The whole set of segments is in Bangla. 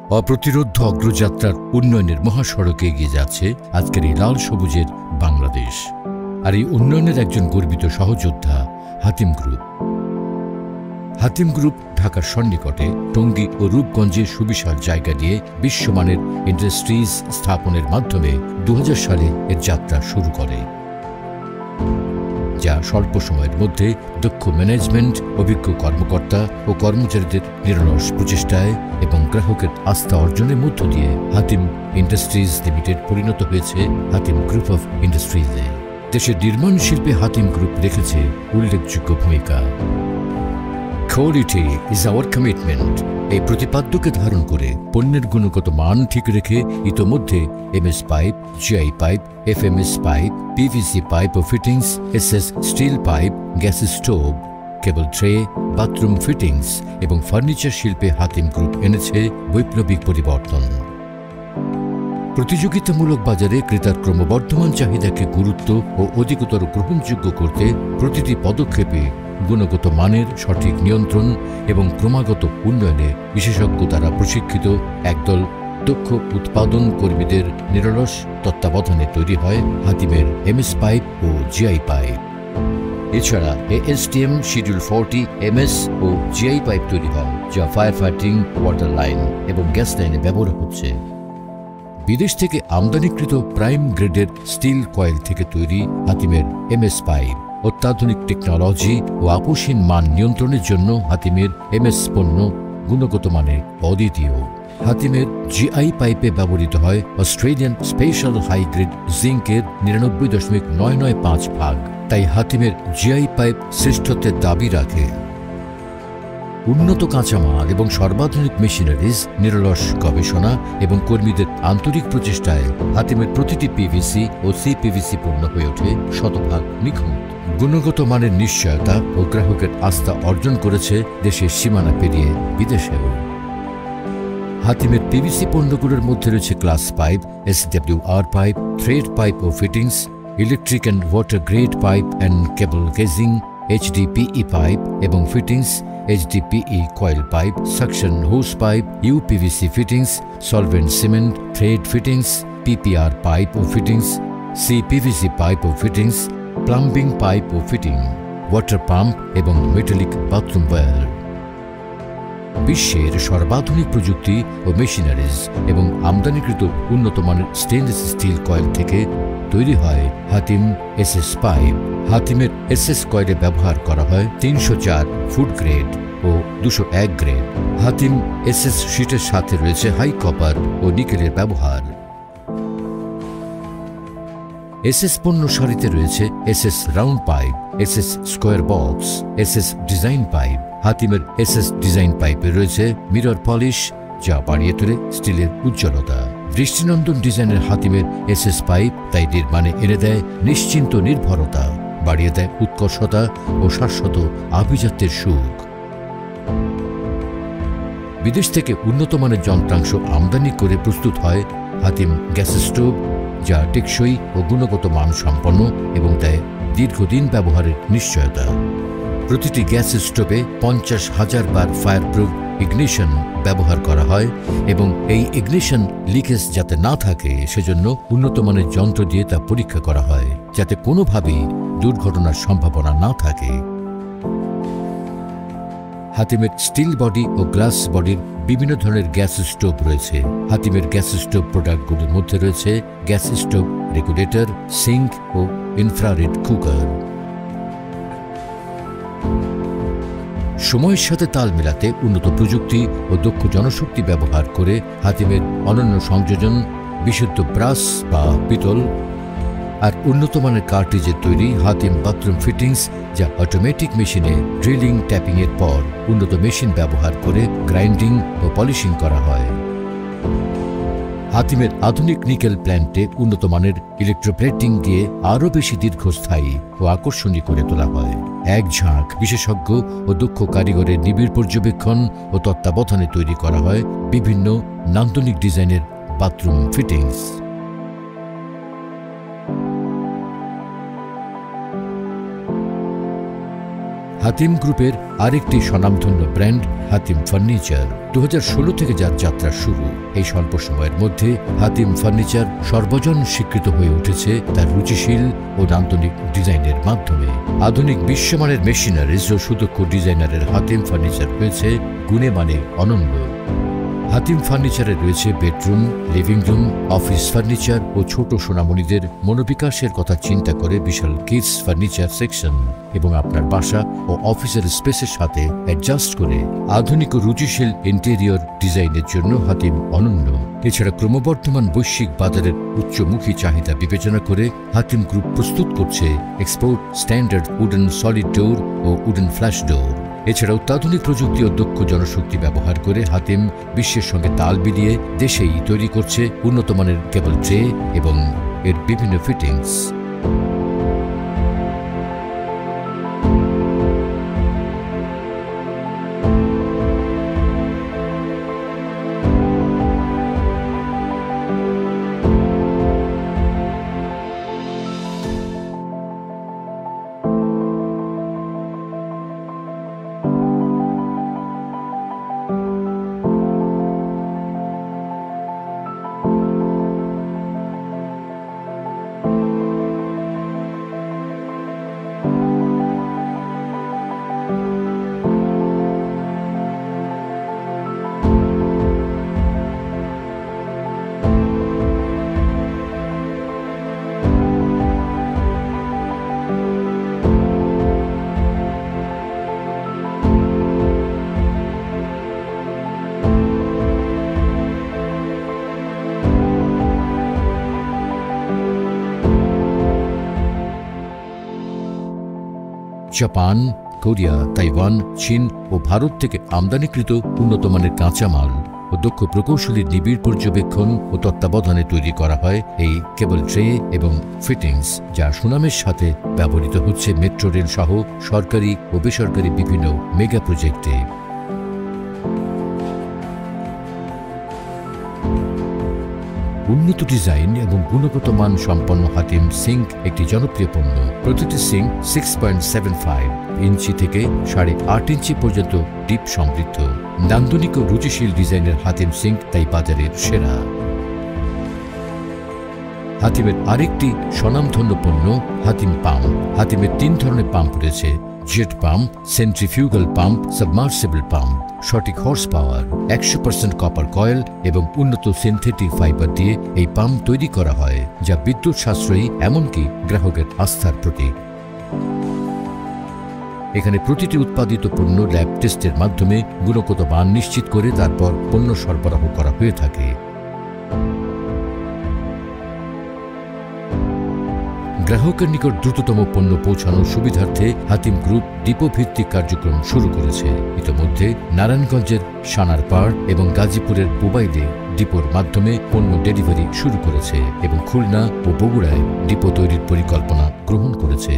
অপ্রতিরোধ্য অগ্রযাত্রার উন্নয়নের মহাসড়কে এগিয়ে যাচ্ছে আজকের এই লাল সবুজের বাংলাদেশ। আর এই উন্নয়নের একজন গর্বিত সহযোদ্ধা হাতিম গ্রুপ। হাতিম গ্রুপ ঢাকার সন্নিকটে টঙ্গী ও রূপগঞ্জে সুবিশাল জায়গা নিয়ে বিশ্বমানের ইন্ডাস্ট্রিজ স্থাপনের মাধ্যমে 2000 সালে এর যাত্রা শুরু করে, যা স্বল্প সময়ের মধ্যে দক্ষ ম্যানেজমেন্ট, অভিজ্ঞ কর্মকর্তা ও কর্মচারীদের নিরলস প্রচেষ্টায় এবং গ্রাহকের আস্থা অর্জনের মধ্য দিয়ে হাতিম ইন্ডাস্ট্রিজ লিমিটেড পরিণত হয়েছে হাতিম গ্রুপ অফ ইন্ডাস্ট্রিজে। দেশের নির্মাণ শিল্পে হাতিম গ্রুপ রেখেছে উল্লেখযোগ্য ভূমিকা। Quality is our commitment। এই প্রতিপাদ্যকে ধারণ করে পণ্যের গুণগত মান ঠিক রেখে ইতোমধ্যে MS pipe, GI pipe, FMS pipe, PVC pipe ও fittings, SS steel pipe, gas stove, cable tray, bathroom fittings এবং ফার্নিচার শিল্পে হাতিম গ্রুপ এনেছে বৈপ্লবিক পরিবর্তন। প্রতিযোগিতামূলক বাজারে ক্রেতার ক্রমবর্ধমান চাহিদাকে গুরুত্ব ও অধিকতর গ্রহণযোগ্য করতে প্রতিটি পদক্ষেপে গুণগত মানের সঠিক নিয়ন্ত্রণ এবং ক্রমাগত উন্নয়নে বিশেষজ্ঞ দ্বারা প্রশিক্ষিত একদল দক্ষ উৎপাদন কর্মীদের নিরলস তত্ত্বাবধানে তৈরি হয় হাতিমের MS পাইপ ও GI পাইপ। এছাড়া ASTM শিডিউল 40 MS ও GI পাইপ তৈরি হয়, যা ফায়ার ফাইটিং, ওয়াটার লাইন এবং গ্যাস লাইনে ব্যবহার হচ্ছে। বিদেশ থেকে আমদানিকৃত প্রাইম গ্রেডের স্টিল কয়েল থেকে তৈরি হাতিমের MS পাইপ অত্যাধুনিক টেকনোলজি ও আপোষহীন মান নিয়ন্ত্রণের জন্য হাতিমের MS পণ্য গুণগত মানে অদ্বিতীয়। হাতিমের GI পাইপে ব্যবহৃত হয় অস্ট্রেলিয়ান স্পেশাল হাই গ্রেড জিঙ্কের 99.995 ভাগ, তাই হাতিমের GI পাইপ শ্রেষ্ঠত্বের দাবি রাখে। উন্নত কাঁচামাল এবং সর্বাধুনিক মেশিনারিজ, নিরলস গবেষণা এবং কর্মীদের আন্তরিক প্রচেষ্টায় হাতিমের প্রতিটি PVC ও CPVC পণ্য হয়ে ওঠে শতভাগ নিখুঁত। গুণগত মানের নিশ্চয়তা ও গ্রাহকের আস্থা অর্জন করেছে দেশের সীমানা পেরিয়ে বিদেশেও। হাতিমের PVC পণ্যগুলোর মধ্যে রয়েছে glass pipe, SWR pipe, thread pipe ও fittings, electric and water grade pipe and cable casing, HDPE pipe এবং fittings, HDPE coil pipe, suction hose pipe, UPVC fittings, solvent cement, thread fittings, PPR pipe ও ফিটিংস, CPVC পাইপ ও ফিটিংস, প্লাম্বিং পাইপ ও ফিটিং, ওয়াটার পাম্প এবং মেটালিক বাথরুম ওয়্যার। বিশ্বের সর্বাধুনিক প্রযুক্তি ও মেশিনারিজ এবং আমদানিকৃত উন্নত মানের স্টেনলেস স্টিল কয়েল থেকে তৈরি হয় হাতিম SS পাইপ। হাতিমের SS কয়েলে ব্যবহার করা হয় 304 ফুড গ্রেড ও 201 গ্রেড। হাতিম SS শীটের সাথে রয়েছে হাই কপার ও নিকেলের ব্যবহার। SS পণ্য সারিতে রয়েছে SS round pipe, SS square box, SS design pipe. হাতিমের SS ডিজাইন পাইপে রয়েছে মিরর পলিশ, যা বাড়িয়ে তোলে স্টিলের উজ্জ্বলতা। দৃষ্টিনন্দন ডিজাইনের হাতিমের SS পাইপ তাই নির্মাণে এনে দেয় নিশ্চিন্ত নির্ভরতা, বাড়িয়ে দেয় উৎকর্ষতা ও শাশ্বত আভিজাত্যের সুখ। বিদেশ থেকে উন্নত মানের যন্ত্রাংশ আমদানি করে প্রস্তুত হয় হাতিম গ্যাস স্টোভ, যা টেকসই ও গুণগত মান সম্পন্ন এবং দেয় দীর্ঘদিন ব্যবহারের নিশ্চয়তা। প্রতিটি গ্যাস স্টোভে 50,000 বার ফায়ারপ্রুফ ইগনিশন ব্যবহার করা হয় এবং এই ইগনিশন লিকেজ যাতে না থাকে সেজন্য উন্নত মানের যন্ত্র দিয়ে তা পরীক্ষা করা হয়, যাতে কোনোভাবেই দুর্ঘটনার সম্ভাবনা না থাকে। হাতিমের স্টিল বডি ও গ্লাস বডির বিভিন্ন ধরনের গ্যাস স্টোভ রয়েছে। হাতিমের গ্যাস স্টোভ প্রোডাক্টগুলির মধ্যে রয়েছে গ্যাস স্টোভ রেগুলেটর, সিঙ্ক ও ইনফ্রারেড কুকার। সময়ের সাথে তাল মেলাতে উন্নত প্রযুক্তি ও দক্ষ জনশক্তি ব্যবহার করে হাতিমের অনন্য সংযোজন, বিশুদ্ধ ব্রাস বা পিতল আর উন্নত মানের কার্ট্রিজের তৈরি হাতিম বাথরুম ফিটিংস, যা অটোমেটিক মেশিনে ড্রিলিং ট্যাপিং এর পর উন্নত মেশিন ব্যবহার করে গ্রাইন্ডিং ও পলিশিং করা হয়। হাতিমের আধুনিক নিকেল প্ল্যান্টে উন্নত মানের ইলেকট্রোপ্লেটিং দিয়ে আরও বেশি দীর্ঘস্থায়ী ও আকর্ষণীয় করে তোলা হয়। এক ঝাঁক বিশেষজ্ঞ ও দক্ষ কারিগরের নিবিড় পর্যবেক্ষণ ও তত্ত্বাবধানে তৈরি করা হয় বিভিন্ন নান্দনিক ডিজাইনের বাথরুম ফিটিংস। হাতিম গ্রুপের আরেকটি স্বনামধন্য ব্র্যান্ড হাতিম ফার্নিচার। 2016 থেকে যার যাত্রা শুরু। এই স্বল্প সময়ের মধ্যে হাতিম ফার্নিচার সর্বজন স্বীকৃত হয়ে উঠেছে তার রুচিশীল ও নান্দনিক ডিজাইনের মাধ্যমে। আধুনিক বিশ্বমানের মেশিনারিজ ও সুদক্ষ ডিজাইনারের হাতিম ফার্নিচার হয়েছে গুণে মানে অনন্য। হাতিম ফার্নিচারে রয়েছে bedroom, living room, office furniture ও ছোট সোনামণিদের মনোবিকাশের কথা চিন্তা করে বিশাল কিডস ফার্নিচার সেকশন, এবং আপনার বাসা ও অফিসের স্পেসের সাথে অ্যাডজাস্ট করে আধুনিক ও রুচিশীল ইন্টেরিয়র ডিজাইনের জন্য হাতিম অনন্য। এছাড়া ক্রমবর্ধমান বৈশ্বিক বাজারের উচ্চমুখী চাহিদা বিবেচনা করে হাতিম গ্রুপ প্রস্তুত করছে এক্সপোর্ট স্ট্যান্ডার্ড উডেন সলিড ডোর ও উডেন ফ্ল্যাশ ডোর। এছাড়া অত্যাধুনিক প্রযুক্তি ও দক্ষ জনশক্তি ব্যবহার করে হাতিম বিশ্বের সঙ্গে তাল মিলিয়ে দেশেই তৈরি করছে উন্নত মানের কেবল ট্রে এবং এর বিভিন্ন ফিটিংস। জাপান, কোরিয়া, তাইওয়ান, চীন ও ভারত থেকে আমদানিকৃত উন্নতমানের কাঁচামাল ও দক্ষ প্রকৌশলীর নিবিড় পর্যবেক্ষণ ও তত্ত্বাবধানে তৈরি করা হয় এই কেবল ট্রে এবং ফিটিংস, যা সুনামের সাথে ব্যবহৃত হচ্ছে মেট্রো রেল সহ সরকারি ও বেসরকারি বিভিন্ন মেগা প্রজেক্টে। উন্নত ডিজাইন এবং গুণগত মান সম্পন্ন হাতিম সিঙ্ক একটি জনপ্রিয় পণ্য। প্রতিটি সিঙ্ক 6.75 ইঞ্চি থেকে 8.5 ইঞ্চি পর্যন্ত ডিপ সমৃদ্ধ। নান্দনিক ও রুচিশীল ডিজাইনের হাতিম সিঙ্ক তাই বাজারের সেরা। হাতিমের আরেকটি স্বনামধন্য পণ্য হাতিম পাম্প। হাতিমের 3 ধরনের পাম্প রয়েছে: jet pump, centrifugal pump, submersible pump. সঠিক হর্স পাওয়ার, 100% কপার কয়েল এবং উন্নত সিনথেটিক ফাইবার দিয়ে এই পাম্প তৈরি করা হয়, যা বিদ্যুৎ সাশ্রয়ী এমনকি গ্রাহকের আস্থার প্রতীক। এখানে প্রতিটি উৎপাদিত পণ্য ল্যাব টেস্টের মাধ্যমে গুণগত মান নিশ্চিত করে তারপর পণ্য সরবরাহ করা হয়ে থাকে। গ্রাহকের নিকট দ্রুততম পণ্য পৌঁছানোর সুবিধার্থে হাতিম গ্রুপ ডিপো ভিত্তিক কার্যক্রম শুরু করেছে। ইতোমধ্যে নারায়ণগঞ্জের সানারপাড় এবং গাজীপুরের মোবাইলে ডিপোর মাধ্যমে পণ্য ডেলিভারি শুরু করেছে এবং খুলনা ও বগুড়ায় ডিপো তৈরির পরিকল্পনা গ্রহণ করেছে।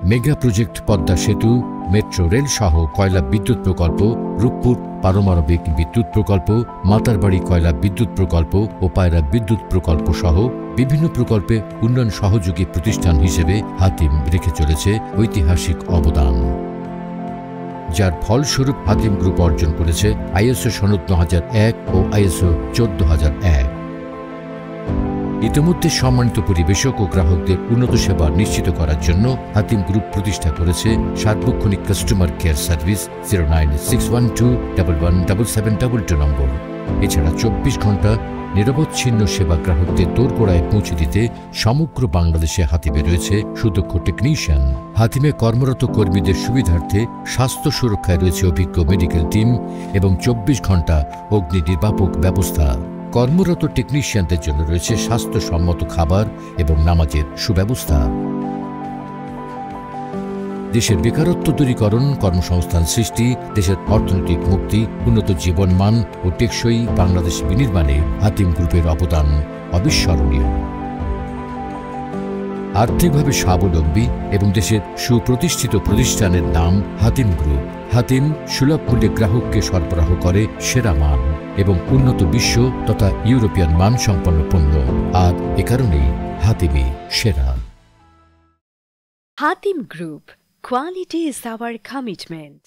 মেগা প্রজেক্ট পদ্মা সেতু, মেট্রো রেল সহ কয়লা বিদ্যুৎ প্রকল্প, রূপপুর পারমাণবিক বিদ্যুৎ প্রকল্প, মাতারবাড়ি কয়লা বিদ্যুৎ প্রকল্প ও পায়রা বিদ্যুৎ প্রকল্প সহ বিভিন্ন প্রকল্পে উন্নয়ন সহযোগী প্রতিষ্ঠান হিসেবে হাতিম রেখে চলেছে ঐতিহাসিক অবদান, যার ফলস্বরূপ হাতিম গ্রুপ অর্জন করেছে ISO সনদ 9001 ও ISO 14001। ইতিমধ্যে সম্মানিত পরিবেশক ও গ্রাহকদের উন্নত সেবা নিশ্চিত করার জন্য হাতিম গ্রুপ প্রতিষ্ঠা করেছে সার্বক্ষণিক কাস্টমার কেয়ার সার্ভিস 09612117722 নম্বর। এছাড়া 24 ঘন্টা নিরবচ্ছিন্ন সেবা গ্রাহকদের দোরগোড়ায় পৌঁছে দিতে সমগ্র বাংলাদেশে হাতিমে রয়েছে সুদক্ষ টেকনিশিয়ান। হাতিমে কর্মরত কর্মীদের সুবিধার্থে স্বাস্থ্য সুরক্ষায় রয়েছে অভিজ্ঞ মেডিকেল টিম এবং 24 ঘন্টা অগ্নি নির্বাপক ব্যবস্থা। কর্মরত টেকনিশিয়ানদের জন্য রয়েছে স্বাস্থ্যসম্মত খাবার এবং নামাজের সুব্যবস্থা। দেশের বেকারত্ব দূরীকরণ, কর্মসংস্থান সৃষ্টি, দেশের অর্থনৈতিক মুক্তি, উন্নত জীবনমান ও টেকসই বাংলাদেশ বিনির্মাণে হাতিম গ্রুপের অবদান অবিস্মরণীয়। আর্থিকভাবে স্বাবলম্বী এবং দেশের সুপ্রতিষ্ঠিত প্রতিষ্ঠানের নাম হাতিম গ্রুপ। হাতিম সুলভ মূল্যে গ্রাহককে সরবরাহ করে সেরা মান এবং উন্নত বিশ্ব তথা ইউরোপিয়ান মান সম্পন্ন পণ্য, আর এ কারণেই হাতিমই সেরা। Hatim group, Quality is our commitment.